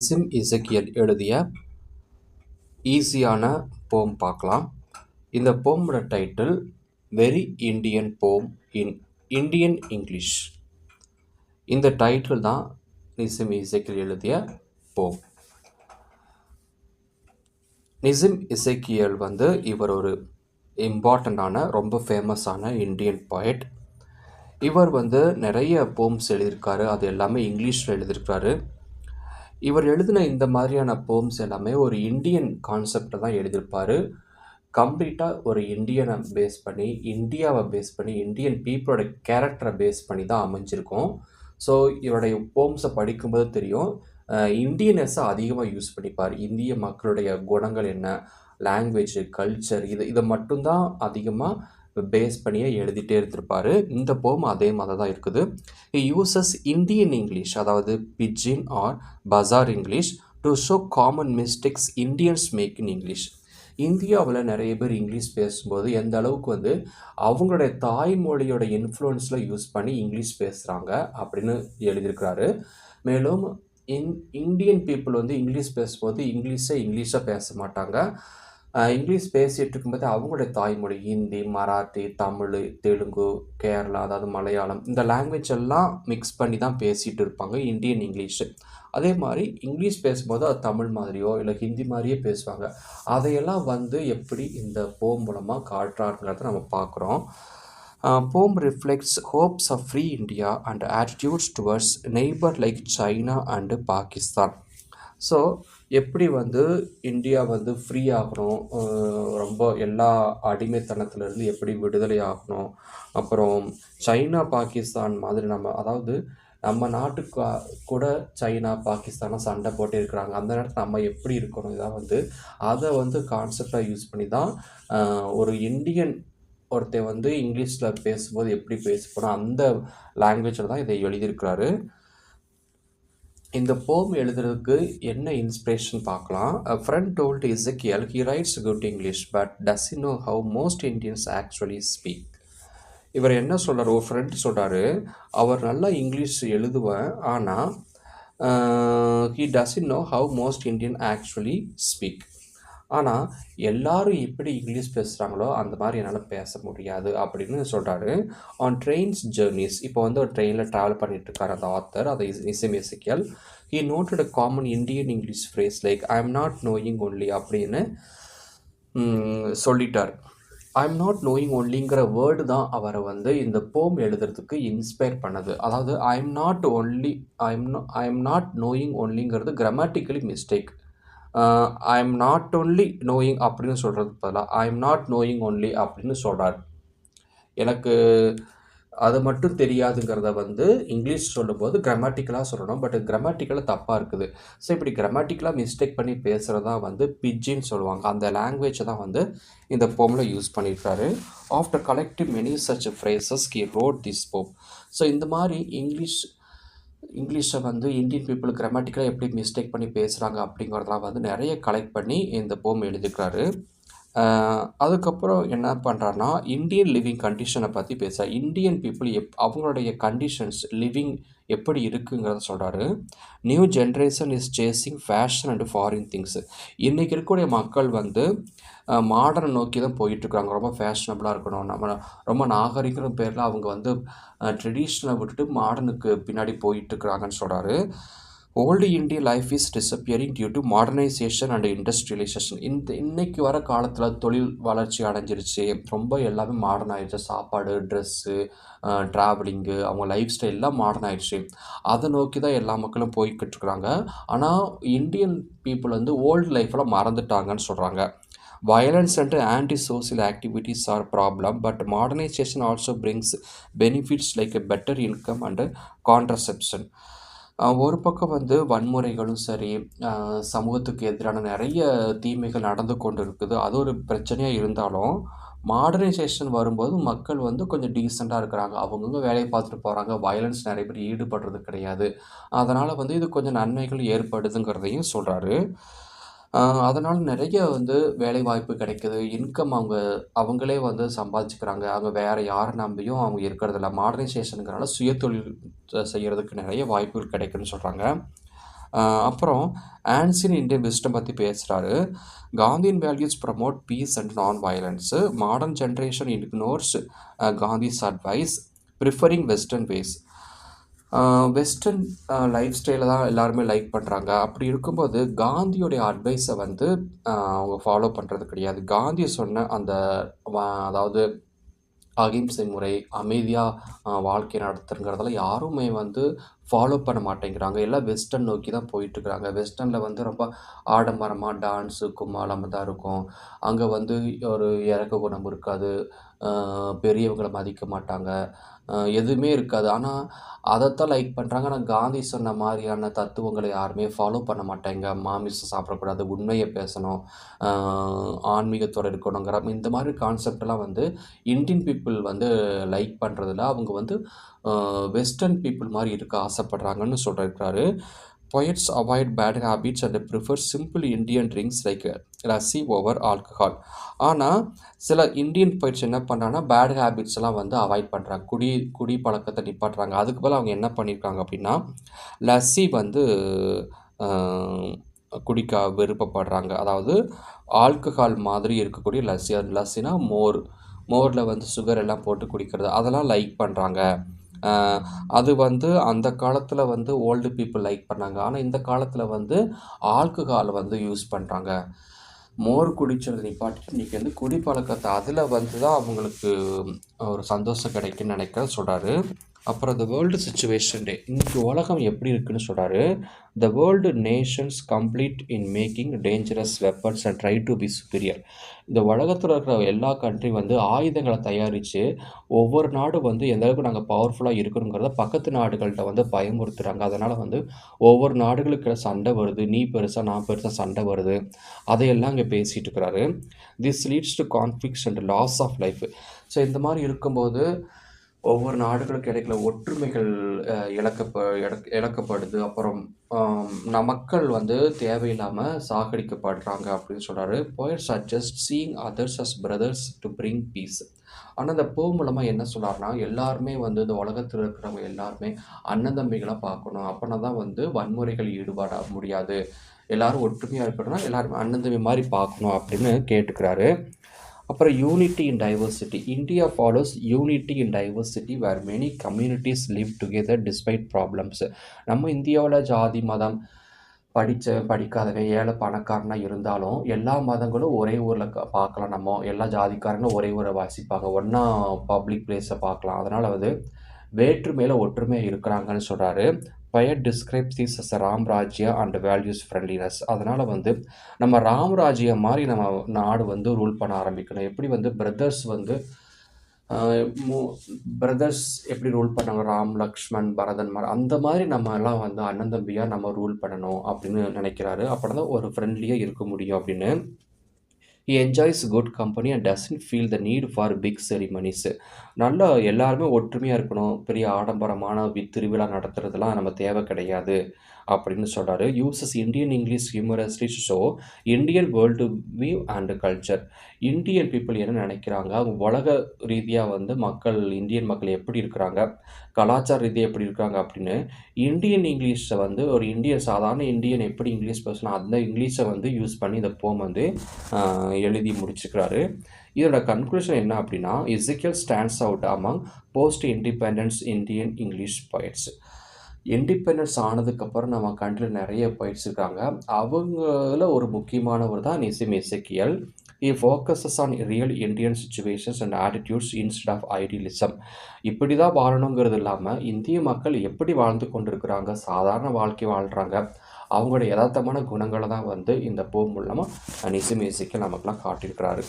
Sim Ezekiel எழுதிய ஈஸியான போம் பார்க்கலாம். இந்த போமோட டைட்டில் வெரி இண்டியன் போம் இன் இந்தியன் இங்கிலீஷ். இந்த டைட்டில் தான் நிசிம் இசக்கியல் எழுதிய போம். நிசிம் இசக்கியல் இவர் ஒரு இம்பார்ட்டண்ட்டான ரொம்ப ஃபேமஸான இந்தியன் பாய்ட். இவர் நிறைய போம்ஸ் எழுதியிருக்காரு. அது எல்லாமே இங்கிலீஷில் எழுதியிருக்காரு. இவர் எழுதின இந்த மாதிரியான போம்ஸ் எல்லாமே ஒரு இந்தியன் கான்செப்டை தான் எழுதியிருப்பார். கம்ப்ளீட்டாக ஒரு இந்தியனை பேஸ் பண்ணி, இந்தியாவை பேஸ் பண்ணி, இந்தியன் பீப்புளோட கேரக்டரை பேஸ் பண்ணி தான் அமைஞ்சிருக்கும். ஸோ இவருடைய போம்ஸை படிக்கும்போது தெரியும், இந்தியனஸை அதிகமாக யூஸ் பண்ணிப்பார். இந்திய மக்களுடைய குணங்கள் என்ன, லாங்குவேஜ், கல்ச்சர், இதை மட்டும்தான் அதிகமாக பேஸ் பண்ணியே எழுதிட்டே இருந்திருப்பார். இந்த போம் அதே மாதிரி தான் இருக்குது. யூசஸ் இந்தியன் இங்கிலீஷ், அதாவது pidgin or bazaar English to show common mistakes Indians make in English. இந்தியாவில் நிறைய பேர் இங்கிலீஷ் பேசும்போது எந்த அளவுக்கு அவங்களுடைய தாய்மொழியோட இன்ஃப்ளூயன்ஸில் யூஸ் பண்ணி இங்கிலீஷ் பேசுகிறாங்க அப்படின்னு எழுதியிருக்கிறாரு. மேலும் இந்தியன் பீப்புள் இங்கிலீஷ் பேசும்போது இங்கிலீஷாக பேச மாட்டாங்க. இங்கிலீஷ் பேசிகிட்டு இருக்கும்போது அவங்களுடைய தாய்மொழி ஹிந்தி, மராத்தி, தமிழ், தெலுங்கு, கேரளா, அதாவது மலையாளம், இந்த லாங்குவேஜ் எல்லாம் மிக்ஸ் பண்ணி தான் பேசிகிட்டு இருப்பாங்க இந்தியன் இங்கிலீஷு. அதே மாதிரி இங்கிலீஷ் பேசும்போது அது தமிழ் மாதிரியோ இல்லை ஹிந்தி மாதிரியே பேசுவாங்க. அதையெல்லாம் எப்படி இந்த போம் மூலமாக காட்டுறாருங்கிறத நம்ம பார்க்குறோம். Poem reflects hopes of free India and attitudes towards neighbour like China and Pakistan. So எப்படி இந்தியா ஃப்ரீ ஆகணும், ரொம்ப எல்லா அடிமைத்தனத்திலேருந்து எப்படி விடுதலை ஆகணும், அப்புறம் சைனா பாகிஸ்தான் மாதிரி அதாவது நம்ம நாட்டுக்கு கூட சைனா பாகிஸ்தானும் சண்டை போட்டு இருக்கிறாங்க. அந்த நேரத்தில் நம்ம எப்படி இருக்கணும், இதான் அதை கான்செப்டாக யூஸ் பண்ணி தான் ஒரு இந்தியன் ஒருத்தர் இங்கிலீஷில் பேசும்போது எப்படி பேசப்போனோம் அந்த லாங்குவேஜில் தான் இதை எழுதியிருக்கிறாரு. இந்த போம் எழுதுறதுக்கு என்ன இன்ஸ்பிரேஷன் பார்க்கலாம். A friend told Ezekiel he writes good English but doesn't know how most Indians actually speak. இவர் என்ன சொல்கிறார், ஒரு ஃப்ரெண்ட் சொல்கிறாரு, அவர் நல்லா இங்கிலீஷ் எழுதுவேன், ஆனால் he doesn't know how most Indian actually speak. ஆனால் எல்லாரும் எப்படி இங்கிலீஷ் பேசுகிறாங்களோ அந்த மாதிரி என்னால் பேச முடியாது அப்படின்னு சொல்கிறாரு. ஆன் ட்ரெயின்ஸ் ஜேர்னிஸ், இப்போ ஒரு ட்ரெயினில் ட்ராவல் பண்ணிட்டுருக்கார் அந்த ஆத்தர், அதை Nissim Ezekiel. He noted a common Indian English phrase like I am not knowing only அப்படின்னு சொல்லிட்டார். ஐ எம் நாட் நோயிங் ஒன்லிங்கிற வேர்டு தான் அவரை இந்த போம் எழுதுறதுக்கு இன்ஸ்பயர் பண்ணது. அதாவது ஐ எம் நாட் நோயிங் ஒன்லிங்கிறது grammatically mistake. I am not only knowing அப்படின்னு சொல்கிறதுக்கு பதிலாக I am not knowing only அப்படின்னு சொல்கிறார். எனக்கு அது மட்டும் தெரியாதுங்கிறத இங்கிலீஷ் சொல்லும்போது கிராமட்டிக்கலாக சொல்லணும், பட் கிராமட்டிக்கலாக தப்பாக இருக்குது. ஸோ இப்படி கிராமட்டிக்கலாக மிஸ்டேக் பண்ணி பேசுகிறதா பிஜின்னு சொல்லுவாங்க. அந்த லாங்குவேஜை தான் இந்த போமில் யூஸ் பண்ணியிருக்காரு. After collective many such phrases he wrote this போம். ஸோ இந்த மாதிரி இங்கிலீஷை இந்தியன் பீப்புள் கிராமட்டிக்கலாக எப்படி மிஸ்டேக் பண்ணி பேசுகிறாங்க அப்படிங்கிறதெல்லாம் நிறைய கலெக்ட் பண்ணி இந்த போம் எழுதிக்கிறாரு. அதுக்கப்புறம் என்ன பண்ணுறாருனா இந்தியன் லிவிங் கண்டிஷனை பற்றி பேசுகிறார். இந்தியன் பீப்புள் அவங்களுடைய கண்டிஷன்ஸ் லிவிங் எப்படி இருக்குங்கிறத சொல்கிறாரு. New generation is chasing fashion and foreign things. இன்றைக்கி இருக்கக்கூடிய மக்கள் மாடர்ன் நோக்கி தான் போயிட்டுருக்காங்க. ரொம்ப ஃபேஷனபுளாக இருக்கணும், நம்ம ரொம்ப நாகரிகம் பேரில் அவங்க ட்ரெடிஷ்னலை விட்டுட்டு மாடர்னுக்கு பின்னாடி போயிட்டுருக்குறாங்கன்னு சொல்கிறாரு. Old Indian life is disappearing due to modernisation and industrialisation. இன்னைக்கு வர காலத்தில் தொழில் வளர்ச்சி அடைஞ்சிருச்சு, ரொம்ப எல்லாமே மாடர்ன் ஆயிடுச்சு. சாப்பாடு, ட்ரெஸ்ஸு, ட்ராவலிங்கு, அவங்க லைஃப் ஸ்டைல்லாம் மாடர்ன் ஆயிடுச்சு. அதை நோக்கி தான் எல்லா மக்களும் போய்கிட்டு இருக்கிறாங்க. ஆனால் இந்தியன் பீப்புள் ஓல்டு லைஃப்பில் மறந்துட்டாங்கன்னு சொல்கிறாங்க. Violence and anti-social activities are a problem, but modernization also brings benefits like a better income and contraception. ஒரு பக்கம் வன்முறைகளும் சரி, சமூகத்துக்கு எதிரான நிறைய தீமைகள் நடந்து கொண்டு இருக்குது. அது ஒரு பிரச்சனையாக இருந்தாலும் மாடர்னைசேஷன் வரும்போது மக்கள் கொஞ்சம் டீசெண்டாக இருக்கிறாங்க. அவங்கவுங்க வேலையை பார்த்துட்டு போகிறாங்க. வயலன்ஸ் நிறைய பேர் ஈடுபடுறது கிடையாது. அதனால் இது கொஞ்சம் நன்மைகள் ஏற்படுதுங்கிறதையும் சொல்கிறாரு. அதனால் நிறைய வேலைவாய்ப்பு கிடைக்குது. இன்கம் அவங்களே சம்பாதிச்சுக்கிறாங்க. அவங்க வேறு யாரை நம்பியும் அவங்க இருக்கிறதில்ல. மாடர்னைசேஷனுங்கிறனால சுயதொழில் செய்கிறதுக்கு நிறைய வாய்ப்புகள் கிடைக்குன்னு சொல்கிறாங்க. அப்புறம் ஆன்சியன் இந்தியன் விஸ்டம் பற்றி பேசுகிறாரு. காந்தியின் values promote peace and non violence. Modern generation ignores Gandhi's advice preferring western ways. Western life ஸ்டைலை தான் எல்லாருமே லைக் பண்ணுறாங்க. அப்படி இருக்கும்போது காந்தியோடைய அட்வைஸை வந்து அவங்க ஃபாலோ பண்ணுறது கிடையாது. காந்தி சொன்ன அந்த அதாவது அகிம்சை முறை, அமைதியாக வாழ்க்கை நடத்துறங்கிறதெல்லாம் யாருமே வந்து ஃபாலோ பண்ண மாட்டேங்கிறாங்க. எல்லாம் வெஸ்டர்ன் நோக்கி தான் போயிட்டுருக்குறாங்க. வெஸ்டர்னில் வந்து ரொம்ப ஆடம்பரமாக டான்ஸு, கும்மாளம் தான் இருக்கும். அங்கே வந்து ஒரு இரக்க குணம் இருக்காது. பெரியவங்கள மதிக்க மாட்டாங்க. எதுவுமே இருக்காது. ஆனால் அதைத்தான் லைக் பண்ணுறாங்க. ஆனால் காந்தி சொன்ன மாதிரியான தத்துவங்களை யாருமே ஃபாலோ பண்ண மாட்டாங்க. மாமிசம் சாப்பிடக்கூடாது, உண்மையை பேசணும், ஆன்மீகத்தோடு இருக்கணுங்கிற இந்த மாதிரி கான்செப்டெல்லாம் வந்து இந்தியன் பீப்புள் வந்து லைக் பண்ணுறதில்ல. அவங்க வந்து வெஸ்டர்ன் பீப்புள் மாதிரி இருக்க ஆசைப்படுறாங்கன்னு சொல்லியிருக்கிறாரு. Poets avoid bad habits and prefer simple Indian drinks like lassi over alcohol. ஆனால் சில இந்தியன் போயிட்ஸ் என்ன பண்ணுறாங்கன்னா பேட் ஹேபிட்ஸ்லாம் வந்து அவாய்ட் பண்ணுறாங்க. குடி பழக்கத்தை நிப்பாட்டுறாங்க. அதுக்கு பதிலா அவங்க என்ன பண்ணியிருக்காங்க அப்படின்னா லஸ்ஸி வந்து குடிக்க விருப்பப்படுறாங்க. அதாவது ஆல்கஹால் மாதிரி இருக்கக்கூடிய லஸ்ஸி. அது லஸ்ஸினா மோரில் வந்து சுகர் எல்லாம் போட்டு குடிக்கிறது அதெல்லாம் லைக் பண்ணுறாங்க. அது வந்து அந்த காலத்தில் வந்து ஓல்டு பீப்புள் லைக் பண்ணாங்க. ஆனால் இந்த காலத்தில் வந்து ஆல்கஹால் வந்து யூஸ் பண்ணுறாங்க. மோர் குடிச்சதை நிப்பாட்டிட்டு இன்றைக்கி வந்து குடிப்பழக்கத்தை அதில் வந்து தான் அவங்களுக்கு ஒரு சந்தோஷம் கிடைக்குன்னு நினைக்கிறேன் சொல்கிறாரு. அப்புறம் த வேர்ல்டு சிச்சுவேஷன் டே. இன்றைக்கி உலகம் எப்படி இருக்குன்னு சொல்கிறாரு. The world nations complete in making dangerous weapons and try to be superior. இந்த உலகத்தில் இருக்கிற எல்லா கண்ட்ரி வந்து ஆயுதங்களை தயாரித்து ஒவ்வொரு நாடும் வந்து எந்த அளவுக்கு நாங்கள் பவர்ஃபுல்லாக இருக்கணுங்கிறத பக்கத்து நாடுகள்கிட்ட வந்து பயமுறுத்துகிறாங்க. அதனால் வந்து ஒவ்வொரு நாடுகளுக்கு சண்டை வருது. நீ பெருசாக நான் பெருசாக சண்டை வருது. அதையெல்லாம் இங்கே பேசிகிட்டு இருக்கிறாரு. This leads to conflicts and loss of life. So இந்த மாதிரி இருக்கும்போது ஒவ்வொரு நாடுகளுக்கு இடையில ஒற்றுமைகள் இழக்கப்படுது. அப்புறம் மக்கள் வந்து தேவையில்லாமல் சாகடிக்கப்படுறாங்க அப்படின்னு சொல்கிறாரு. Poets are just seeing others as brothers to bring peace. ஆனால் இந்த பூ மூலமாக என்ன சொல்கிறாருன்னா எல்லாருமே வந்து இந்த உலகத்தில் இருக்கிறவங்க எல்லாருமே அண்ணன் தம்பிகளை பார்க்கணும். அப்போனா தான் வந்து வன்முறைகள் ஈடுபட முடியாது. எல்லோரும் ஒற்றுமையாக இருக்கணும்னா எல்லாருமே அண்ணன் தம்பி மாதிரி பார்க்கணும் அப்படின்னு கேட்டுக்கிறாரு. அப்புறம் unity in diversity. India follows unity in diversity where many communities live together despite problems. நம்ம இந்தியாவில் ஜாதி மதம் படிக்காதவன் ஏழை பணக்காரனாக இருந்தாலும் எல்லா மதங்களும் ஒரே ஊரில் பார்க்கலாம். நம்ம எல்லா ஜாதிக்காரங்களும் ஒரே ஊரை வாசிப்பாங்க. ஒன்றா பப்ளிக் பிளேஸை பார்க்கலாம். அதனால் வந்து வேற்றுமையில் ஒற்றுமையாக இருக்கிறாங்கன்னு சொல்கிறாரு. Poet describes this as Ramrajya and values friendliness. அதனால் வந்து நம்ம ராம்ராஜ்யம் மாதிரி நம்ம நாடு வந்து ரூல் பண்ண ஆரம்பிக்கணும். எப்படி வந்து பிரதர்ஸ் வந்து பிரதர்ஸ் எப்படி ரூல் பண்ணாங்க, ராம் லக்ஷ்மண் பரதன் மாதிரி அந்த மாதிரி நம்ம எல்லாம் வந்து அண்ணன் தம்பியாக நம்ம ரூல் பண்ணணும் அப்படின்னு நினைக்கிறாரு. அப்போ தான் ஒரு ஃப்ரெண்ட்லியாக இருக்க முடியும் அப்படின்னு. He enjoys good company and doesn't feel the need for big ceremonies. நல்லா எல்லாருமே ஒற்றுமையாக இருக்கணும். பெரிய ஆடம்பரமான திருவிழா நடத்துறதுலாம் நம்ம தேவை கிடையாது அப்படின்னு சொல்கிறாரு. Uses Indian English humorously show Indian world view and culture. Indian people என்ன நினைக்கிறாங்க, அவங்க உலக ரீதியாக வந்து இந்தியன் மக்கள் எப்படி இருக்கிறாங்க, கலாச்சார ரீதியாக எப்படி இருக்காங்க அப்படின்னு இந்தியன் இங்கிலீஷை வந்து ஒரு சாதாரண இந்தியன் எப்படி இங்கிலீஷ் பேசணும் அந்த இங்கிலீஷை வந்து யூஸ் பண்ணி இந்த போம் வந்து எழுதி முடிச்சுக்கிறாரு. இதோட கன்க்ளூஷன் என்ன அப்படின்னா Ezekiel stands out among post independence Indian English poets. Independence ஆனதுக்கப்புறம் நம்ம கண்ட்ரியில் நிறைய போயிட்ஸ் இருக்காங்க. அவங்கள ஒரு முக்கியமானவர் தான் Nissim Ezekiel. He focuses on real Indian situations and attitudes instead of idealism. இப்படி தான் வாழணுங்கிறது இல்லாமல் இந்திய மக்கள் எப்படி வாழ்ந்து கொண்டிருக்கிறாங்க, சாதாரண வாழ்க்கை வாழ்கிறாங்க, அவங்களோட யதார்த்தமான குணங்களை தான் வந்து இந்த போம் மூலமாக நிசிம் எசேக்கியல் நமக்குலாம் காட்டியிருக்கிறாரு.